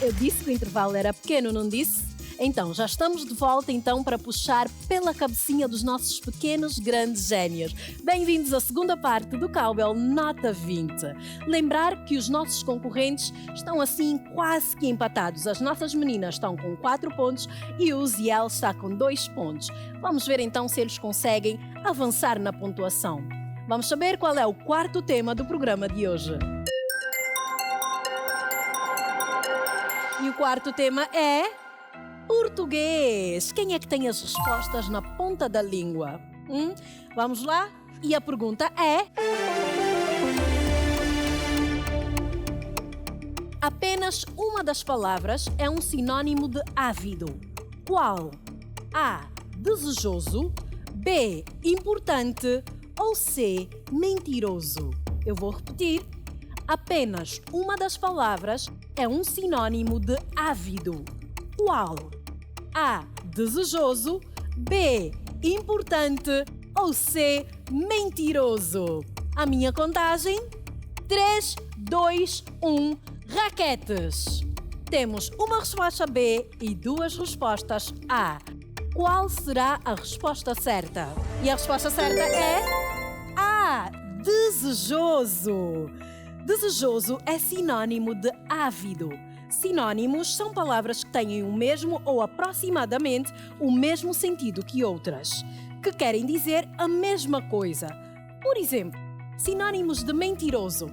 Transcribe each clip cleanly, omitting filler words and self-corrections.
Eu disse que o intervalo era pequeno, não disse? Então, já estamos de volta para puxar pela cabecinha dos nossos pequenos grandes génios. Bem-vindos à segunda parte do Cowbell Nota 20. Lembrar que os nossos concorrentes estão assim quase que empatados. As nossas meninas estão com 4 pontos e o Uziel está com 2 pontos. Vamos ver então se eles conseguem avançar na pontuação. Vamos saber qual é o quarto tema do programa de hoje. E o quarto tema é português. Quem é que tem as respostas na ponta da língua? Vamos lá? E a pergunta é: apenas uma das palavras é um sinônimo de ávido. Qual? A. Desejoso. B. Importante. Ou C. Mentiroso. Eu vou repetir. Apenas uma das palavras é um sinônimo de ávido. Qual? A. Desejoso. B. Importante. Ou C. Mentiroso. A minha contagem? 3, 2, 1, raquetes. Temos uma resposta B e 2 respostas A. Qual será a resposta certa? E a resposta certa é A. Desejoso. Desejoso é sinônimo de ávido. Sinônimos são palavras que têm o mesmo ou aproximadamente o mesmo sentido que outras, que querem dizer a mesma coisa. Por exemplo, sinônimos de mentiroso: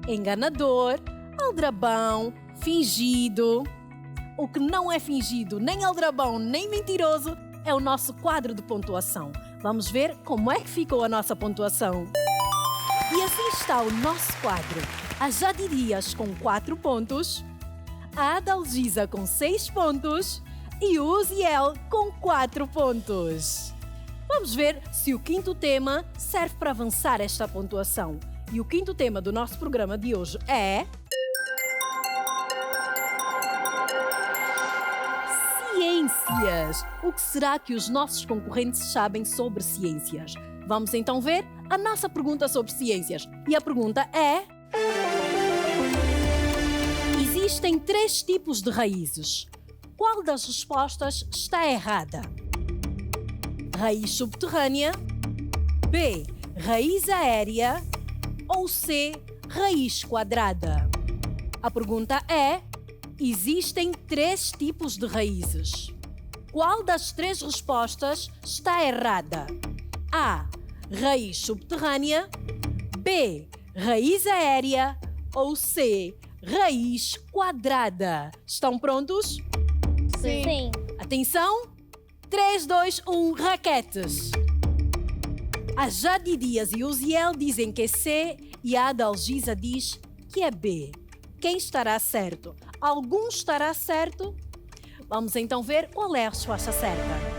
enganador, aldrabão, fingido. O que não é fingido, nem aldrabão, nem mentiroso, é o nosso quadro de pontuação. Vamos ver como é que ficou a nossa pontuação. E assim está o nosso quadro. A Jadirias com 4 pontos, a Adalgisa com 6 pontos e o Uziel com 4 pontos. Vamos ver se o quinto tema serve para avançar esta pontuação. E o quinto tema do nosso programa de hoje é ciências. O que será que os nossos concorrentes sabem sobre ciências? Vamos então ver a nossa pergunta sobre ciências. E a pergunta é: existem 3 tipos de raízes. Qual das respostas está errada? Raiz subterrânea, B. Raiz aérea ou C. Raiz quadrada? A pergunta é: existem 3 tipos de raízes. Qual das 3 respostas está errada? A. Raiz subterrânea, B. Raiz aérea ou C. Raiz quadrada. Estão prontos? Sim. Atenção! 3, 2, 1, raquetes. A Jadirias e o Uziel dizem que é C e a Adalgisa diz que é B. Quem estará certo? Algum estará certo? Vamos então ver qual é a resposta certa.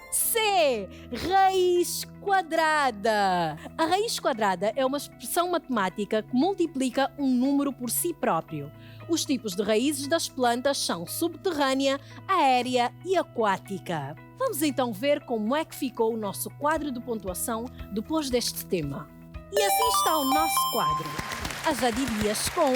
C. Raiz quadrada. A raiz quadrada é uma expressão matemática que multiplica um número por si próprio. Os tipos de raízes das plantas são subterrânea, aérea e aquática. Vamos então ver como é que ficou o nosso quadro de pontuação depois deste tema. E assim está o nosso quadro. A Jadirias com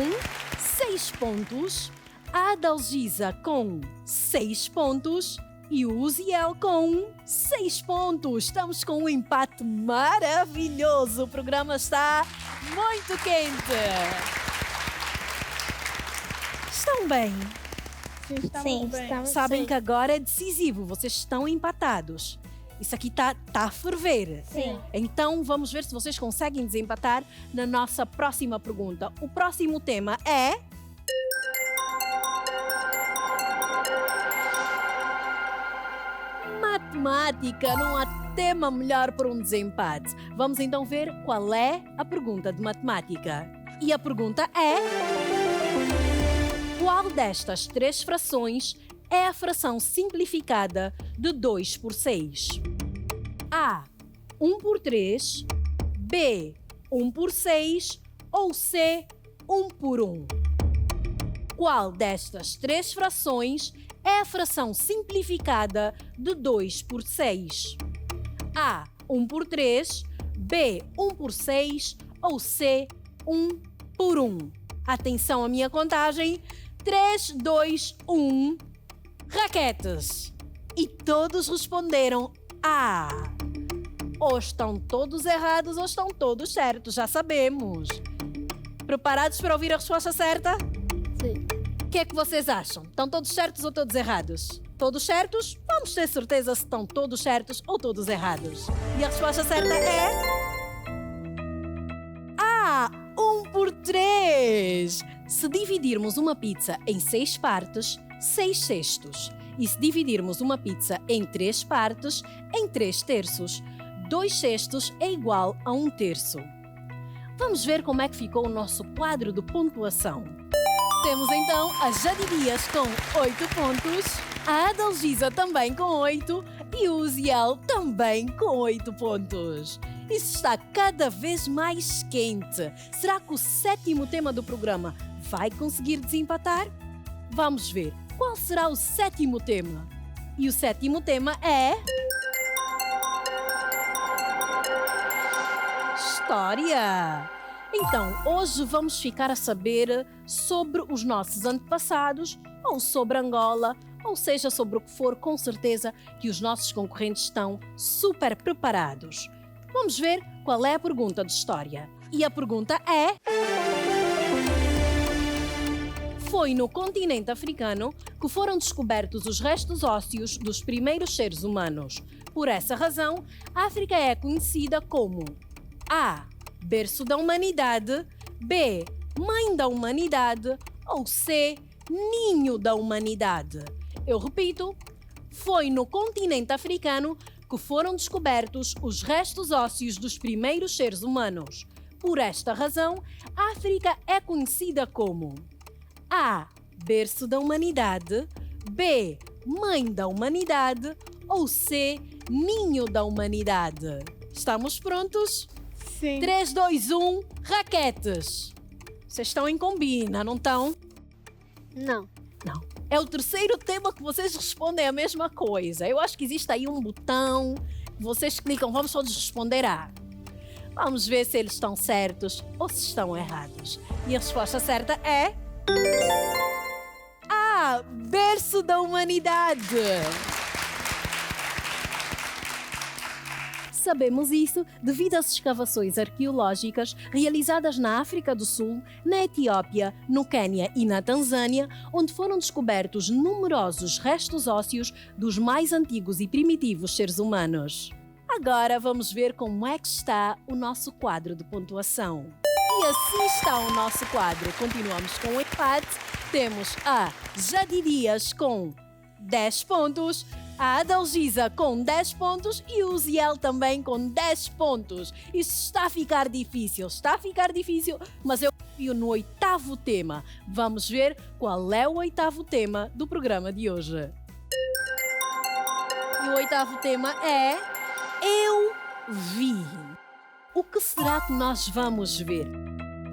6 pontos, a Adalgisa com 6 pontos e o Uziel com 6 pontos. Estamos com um empate maravilhoso. O programa está muito quente. Estão bem? Sim, estamos Sabem bem. que agora é decisivo. Vocês estão empatados. Isso aqui está a ferver. Sim. Então vamos ver se vocês conseguem desempatar na nossa próxima pergunta. O próximo tema é matemática. Não há tema melhor para um desempate. Vamos então ver qual é a pergunta de matemática. E a pergunta é: qual destas 3 frações é a fração simplificada de 2 por 6? A. 1 por 3, B. 1 por 6 ou C. 1 por 1? Qual destas 3 frações é a fração simplificada de 2 por 6? A. 1 por 3, B. 1 por 6 ou C. 1 por 1? Atenção à minha contagem. 3, 2, 1. Raquetes. E todos responderam A. Ou estão todos errados ou estão todos certos, já sabemos. Preparados para ouvir a resposta certa? Sim. O que é que vocês acham? Estão todos certos ou todos errados? Todos certos? Vamos ter certeza se estão todos certos ou todos errados. E a resposta certa é... A. 1/3. Se dividirmos uma pizza em 6 partes, 6 sextos. E se dividirmos uma pizza em 3 partes, em 3 terços. 2 sextos é igual a 1/3. Vamos ver como é que ficou o nosso quadro de pontuação. Temos então a Jade Dias com 8 pontos, a Adalgisa também com 8 e o Uziel também com 8 pontos. Isso está cada vez mais quente. Será que o 7º tema do programa vai conseguir desempatar? Vamos ver qual será o 7º tema. E o 7º tema é... História! Então, hoje vamos ficar a saber sobre os nossos antepassados, ou sobre Angola, ou seja, sobre o que for, com certeza que os nossos concorrentes estão super preparados. Vamos ver qual é a pergunta de história. E a pergunta é... Foi no continente africano que foram descobertos os restos ósseos dos primeiros seres humanos. Por essa razão, a África é conhecida como A. Berço da humanidade, B. Mãe da humanidade ou C. Ninho da humanidade. Eu repito, foi no continente africano que foram descobertos os restos ósseos dos primeiros seres humanos. Por esta razão, a África é conhecida como A. Berço da humanidade, B. Mãe da humanidade ou C. Ninho da humanidade. Estamos prontos? Sim. 3, 2, 1, raquetes. Vocês estão em combina, não estão? Não. Não. É o 3º tema que vocês respondem a mesma coisa. Eu acho que existe aí um botão que vocês clicam, vamos todos responder A. Vamos ver se eles estão certos ou se estão errados. E a resposta certa é... A. Berço da humanidade. Sabemos isso devido às escavações arqueológicas realizadas na África do Sul, na Etiópia, no Quênia e na Tanzânia, onde foram descobertos numerosos restos ósseos dos mais antigos e primitivos seres humanos. Agora vamos ver como é que está o nosso quadro de pontuação. E assim está o nosso quadro. Continuamos com o empate. Temos a Jade Dias com 10 pontos, a Adalgisa com 10 pontos e o Uziel também com 10 pontos. Isso está a ficar difícil, mas eu confio no 8º tema. Vamos ver qual é o 8º tema do programa de hoje. E o 8º tema é... Eu vi. O que será que nós vamos ver?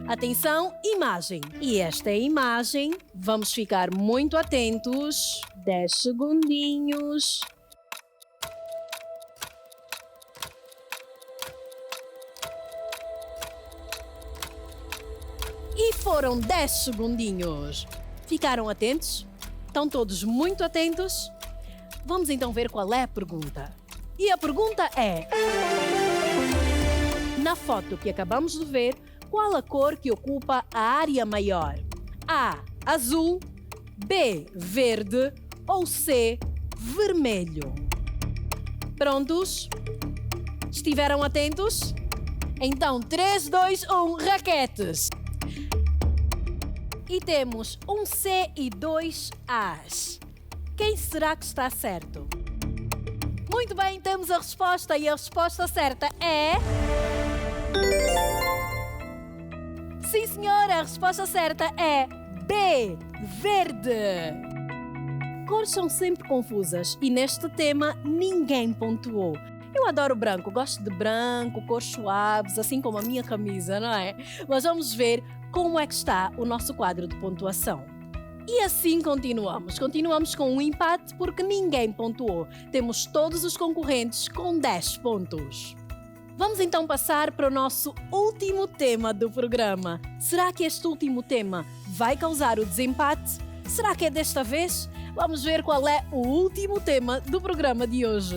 Atenção, imagem. E esta é a imagem. Vamos ficar muito atentos. 10 segundinhos. E foram 10 segundinhos. Ficaram atentos? Estão todos muito atentos? Vamos então ver qual é a pergunta. E a pergunta é... Na foto que acabamos de ver, qual a cor que ocupa a área maior? A. Azul, B. Verde ou C. Vermelho? Prontos? Estiveram atentos? Então, 3, 2, 1, raquetes! E temos um C e 2 As. Quem será que está certo? Muito bem, temos a resposta e a resposta certa é... Sim, senhora, a resposta certa é B, verde. Cores são sempre confusas e neste tema ninguém pontuou. Eu adoro branco, gosto de branco, cores suaves, assim como a minha camisa, não é? Mas vamos ver como é que está o nosso quadro de pontuação. E assim continuamos. Continuamos com um empate porque ninguém pontuou. Temos todos os concorrentes com 10 pontos. Vamos então passar para o nosso último tema do programa. Será que este último tema vai causar o desempate? Será que é desta vez? Vamos ver qual é o último tema do programa de hoje.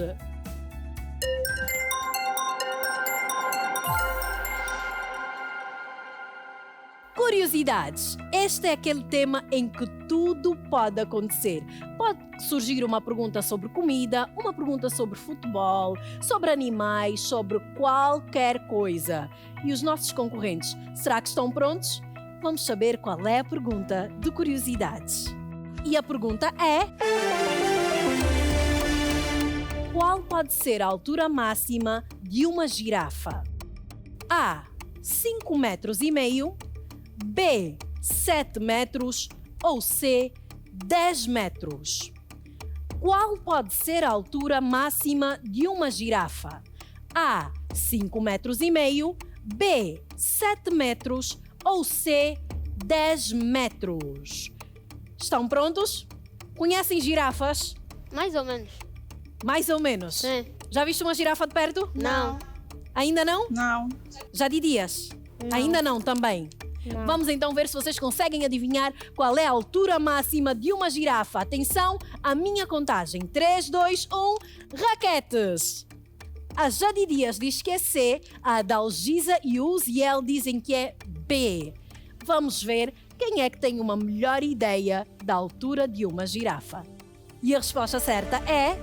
Curiosidades. Este é aquele tema em que tudo pode acontecer. Pode surgir uma pergunta sobre comida, uma pergunta sobre futebol, sobre animais, sobre qualquer coisa. E os nossos concorrentes, será que estão prontos? Vamos saber qual é a pergunta de curiosidades. E a pergunta é: qual pode ser a altura máxima de uma girafa? A. 5,5 metros. B. 7 metros. Ou C. 10 metros. Qual pode ser a altura máxima de uma girafa? A. 5,5 metros. B. 7 metros. Ou C. 10 metros. Estão prontos? Conhecem girafas? Mais ou menos. Mais ou menos. Sim. Já viste uma girafa de perto? Não. Ainda não? Não. Já Dias? Não. Ainda não também. Não. Vamos então ver se vocês conseguem adivinhar qual é a altura máxima de uma girafa. Atenção, à minha contagem. 3, 2, 1, raquetes! A Jadi Dias diz que é C, a Adalgisa e o Uziel dizem que é B. Vamos ver quem é que tem uma melhor ideia da altura de uma girafa. E a resposta certa é...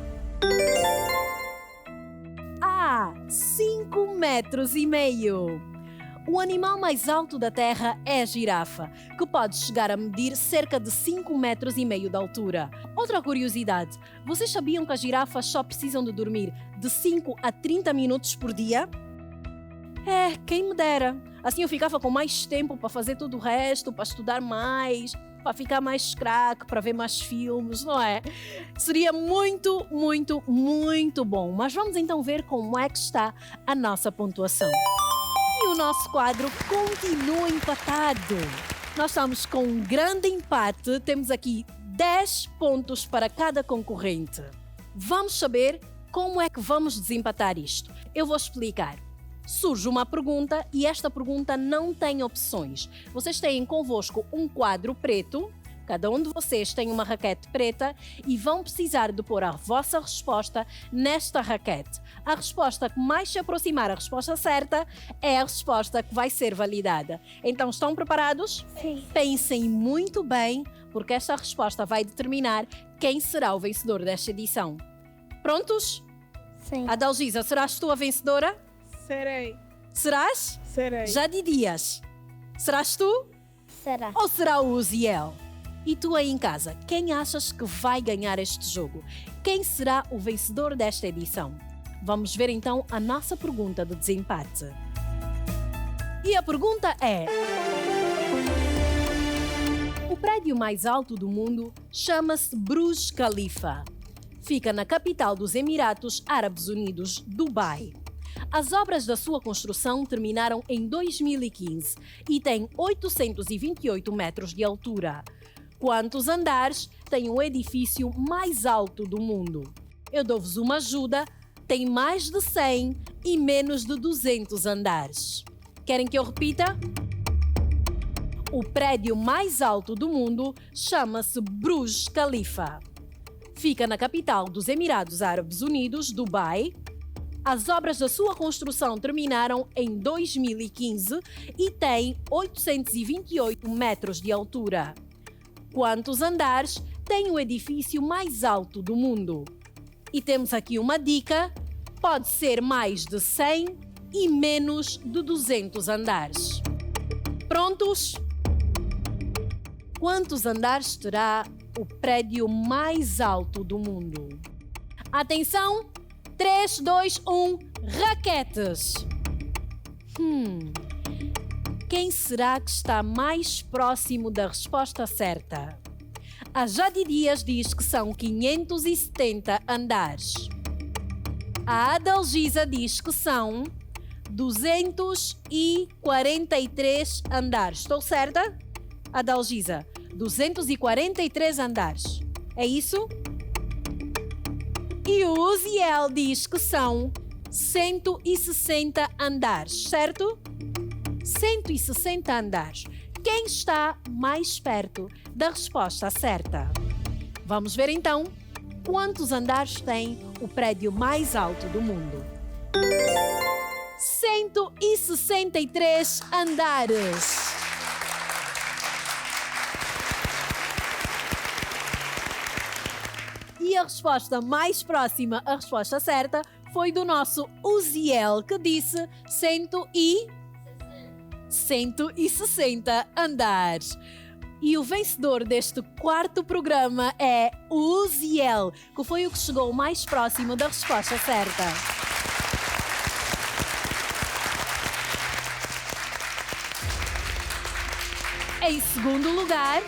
A. 5,5 metros. O animal mais alto da Terra é a girafa, que pode chegar a medir cerca de 5,5 metros de altura. Outra curiosidade, vocês sabiam que as girafas só precisam de dormir de 5 a 30 minutos por dia? É, quem me dera. Assim eu ficava com mais tempo para fazer todo o resto, para estudar mais, para ficar mais craque, para ver mais filmes, não é? Seria muito, muito, muito bom. Mas vamos então ver como é que está a nossa pontuação. E o nosso quadro continua empatado. Nós estamos com um grande empate. Temos aqui 10 pontos para cada concorrente. Vamos saber como é que vamos desempatar isto. Eu vou explicar. Surge uma pergunta e esta pergunta não tem opções. Vocês têm convosco um quadro preto. Cada um de vocês tem uma raquete preta e vão precisar de pôr a vossa resposta nesta raquete. A resposta que mais se aproximar à resposta certa é a resposta que vai ser validada. Então, estão preparados? Sim. Pensem muito bem, porque esta resposta vai determinar quem será o vencedor desta edição. Prontos? Sim. Adalgisa, serás tu a vencedora? Serei. Serás? Serei. Jadi Dias, serás tu? Será? Ou será o Uziel? E tu aí em casa, quem achas que vai ganhar este jogo? Quem será o vencedor desta edição? Vamos ver então a nossa pergunta de desempate. E a pergunta é: o prédio mais alto do mundo chama-se Burj Khalifa. Fica na capital dos Emirados Árabes Unidos, Dubai. As obras da sua construção terminaram em 2015 e tem 828 metros de altura. Quantos andares tem o edifício mais alto do mundo? Eu dou-vos uma ajuda. Tem mais de 100 e menos de 200 andares. Querem que eu repita? O prédio mais alto do mundo chama-se Burj Khalifa. Fica na capital dos Emirados Árabes Unidos, Dubai. As obras da sua construção terminaram em 2015 e tem 828 metros de altura. Quantos andares tem o edifício mais alto do mundo? E temos aqui uma dica: pode ser mais de 100 e menos de 200 andares. Prontos? Quantos andares terá o prédio mais alto do mundo? Atenção! 3, 2, 1, raquetes! Quem será que está mais próximo da resposta certa? A Jadi Dias diz que são 570 andares. A Adalgisa diz que são 243 andares. Estou certa? Adalgisa, 243 andares. É isso? E o Uziel diz que são 160 andares, certo? 160 andares. Quem está mais perto da resposta certa? Vamos ver então quantos andares tem o prédio mais alto do mundo. 163 andares. E a resposta mais próxima à resposta certa foi do nosso Uziel, que disse 160 andares. E o vencedor deste quarto programa é o Uziel, que foi o que chegou mais próximo da resposta certa. Em segundo lugar,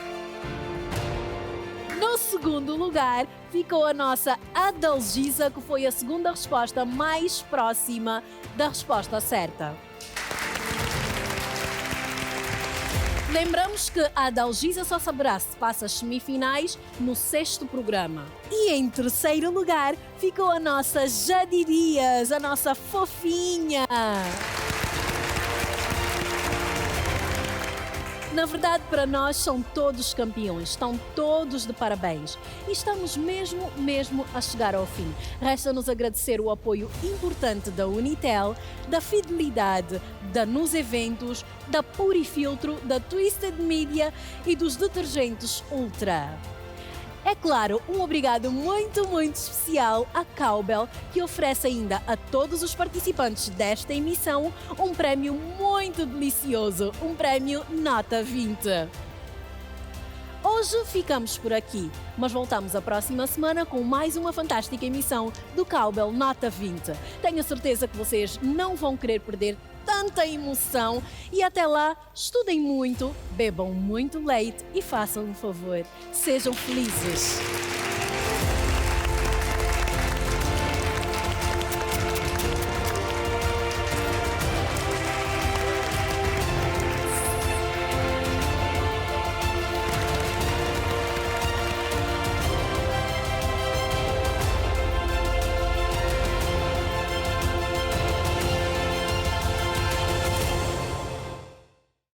no segundo lugar, ficou a nossa Adalgisa, que foi a segunda resposta mais próxima da resposta certa. Lembramos que a Adalgisa só saberá se passa as semifinais no sexto programa. E em terceiro lugar ficou a nossa Jadirias, a nossa fofinha. Na verdade, para nós são todos campeões, estão todos de parabéns. E estamos mesmo a chegar ao fim. Resta-nos agradecer o apoio importante da Unitel, da Fidelidade, da Nos Eventos, da Purifiltro, da Twisted Media e dos detergentes Ultra. É claro, um obrigado muito especial à Cowbell, que oferece ainda a todos os participantes desta emissão um prémio muito delicioso, um prémio nota 20. Hoje ficamos por aqui, mas voltamos a próxima semana com mais uma fantástica emissão do Cowbell Nota 20. Tenho certeza que vocês não vão querer perder tanta emoção e até lá, estudem muito, bebam muito leite e façam um favor, sejam felizes.